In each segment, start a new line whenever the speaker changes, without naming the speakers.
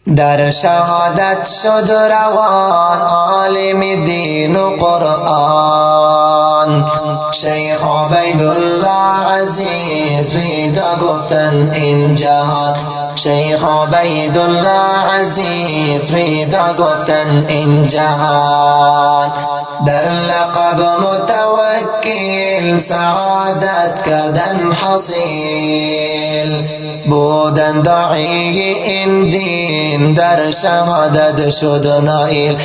در شهادت شد روان عالم دین و قرآن. شیخ عبیدالله عزیز ویدا گفتن این جهان. شیخ عبیدالله عزیز ویدا گفتن این جهان. در لقب متوکل سعادت کردن حاصل. بودن داعی این دین در شهادت شد نائل.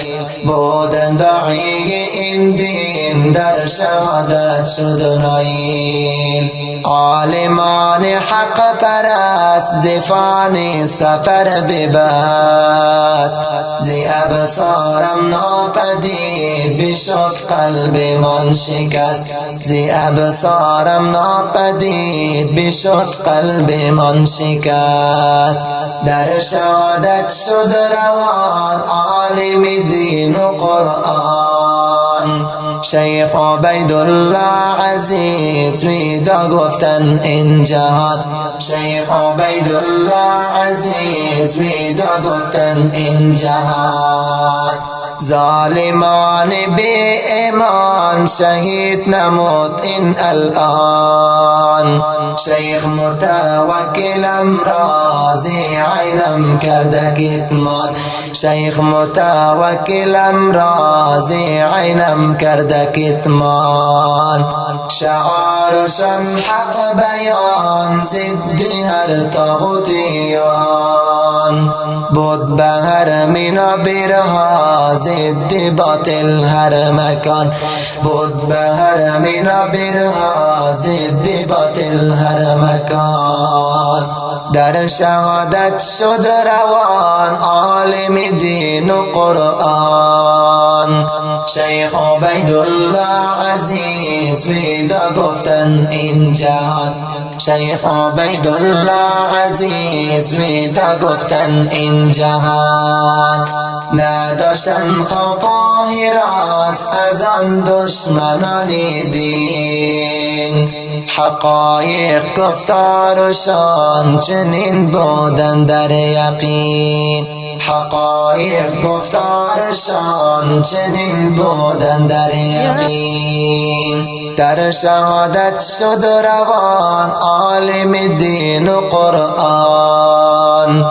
بودن داعی این دین در شهادت شد نائل. عالمان حق پرست زفان سفر ببست. زی ابصارم ناپدید بشد قلب من شکست. زی ابصارم ناپدید بشد قلب من شکست. در شهادت شد روان عالم دین و قرآن. شیخ عبیدالله عزیز ویدا گفتن این جهان. شیخ عبیدالله عزیز ویدا گفتن این جهان. ظالمان بی ایمان شهید نمود این الان. شیخ متوکلم رازی عینم کرده کتمان. شیخ متوکلم رازی عینم کرده کتمان. شعارشان حق بیان ضد هر طاغوتیان. بود به هر مینا بیرها ضد باطل هر مکان. بود به هر مینا بیرها ضد باطل هر مکان. در شهادت شد روان عالم دین و قرآن. شیخ عبیدالله عزیز ویدا گفتن این جهان. شیخ عبیدالله عزیز ویدا گفتن این جهان. نداشتن خوف و هراس از آن دشمنان دین. حقایق گفتارشان چنین بودن در یقین. حقایق گفتارشان چنین بودن در یقین. در شهادت شد روان عالم دین و قرآن.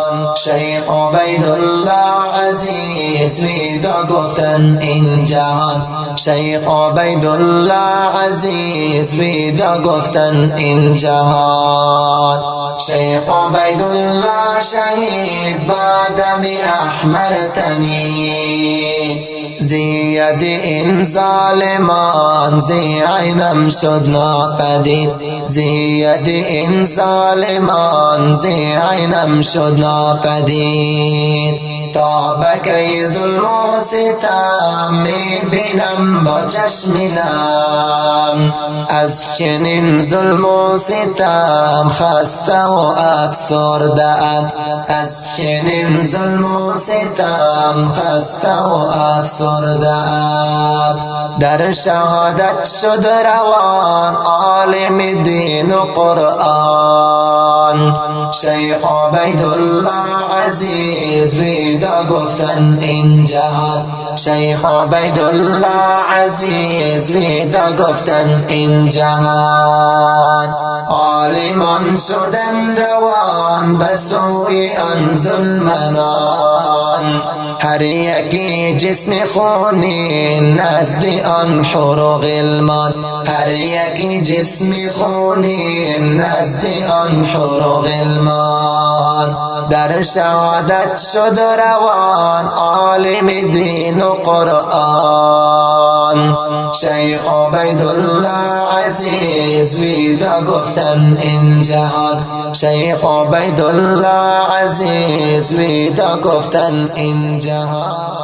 شیخ عبیدالله عزیز ویدا گفتن این جهان. شیخ عبیدالله عزیز ویدا گفتن این جهان. شیخ عبیدالله شهید بعد می احمر تنی. زید این ظالمان زی عینم شد ناپدید. زید این ظالمان زی عینم شد ناپدید. تا بکی ظلم و ستم می بینم با چشم نم. از چنین ظلم و ستم خسته و افسرده‌ام. از چنین ظلم و ستم خسته و افسرده‌ام. در شهادت شد روان عالم دین و قرآن. شیخ عبیدالله عزیز ویدا گفتن این جهان. شیخ عبیدالله عزیز ویدا گفتن این جهان. عالمان شدن روان به سوی آن ظلمنان. هر یکی جسم خونین نزد آن حور غلمان. هر یکی جسم خونین نزد آن حور غلمان. در شهادت شد روان عالم دین و قرآن. شیخ عبیدالله عزیز ویدا گفتن این جهان. شیخ عبیدالله عزیز ویدا گفتن این جهان.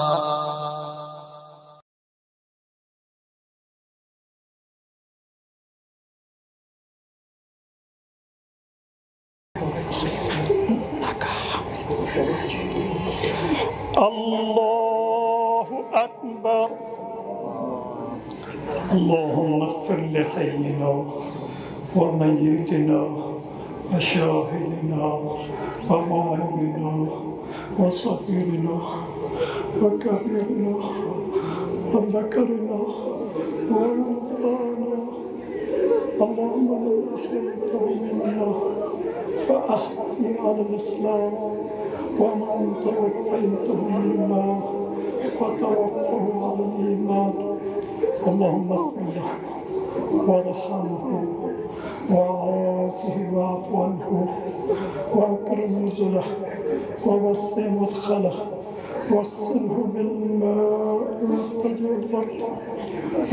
الله أكبر. اللهم اغفر لحينا وميتنا وشاهدنا وغائبنا وصغيرنا وكبيرنا وذكرنا وأنثانا. اللهم من أحييته منا فأحيي على الإسلام، ومن توفيته منا فتوفه على الإيمان. اللهم اغفر له وارحمه وعافه واعف عنه وأكرم نزله ووسع مدخله واغسله بالماء والثلج والبرد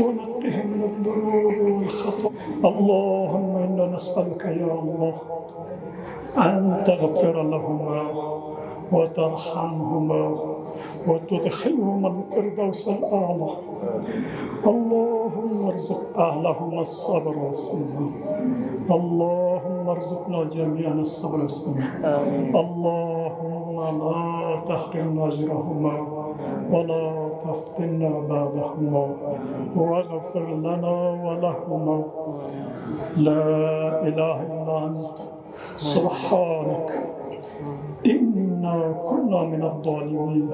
ونقه من الذنوب والخطأ. اللهم إنا نسألك يا الله أن تغفر لهما وترحمهما وتدخلهما الفردوس الأعلى. اللهم ارزق أهلهما الصبر والسلام. اللهم ارزقنا جميعا الصبر والسلام. اللهم لا تحرمنا أجرهما ولا تفتنا بعدهما واغفر لنا ولهما. لا إله إلا أنت سبحانك إنا كنا من الظالمين.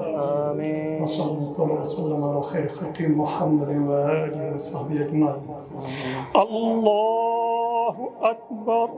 آمين. وصلى الله وسلم على خير خلق محمد وآله وصحبه أجمعين. الله أكبر.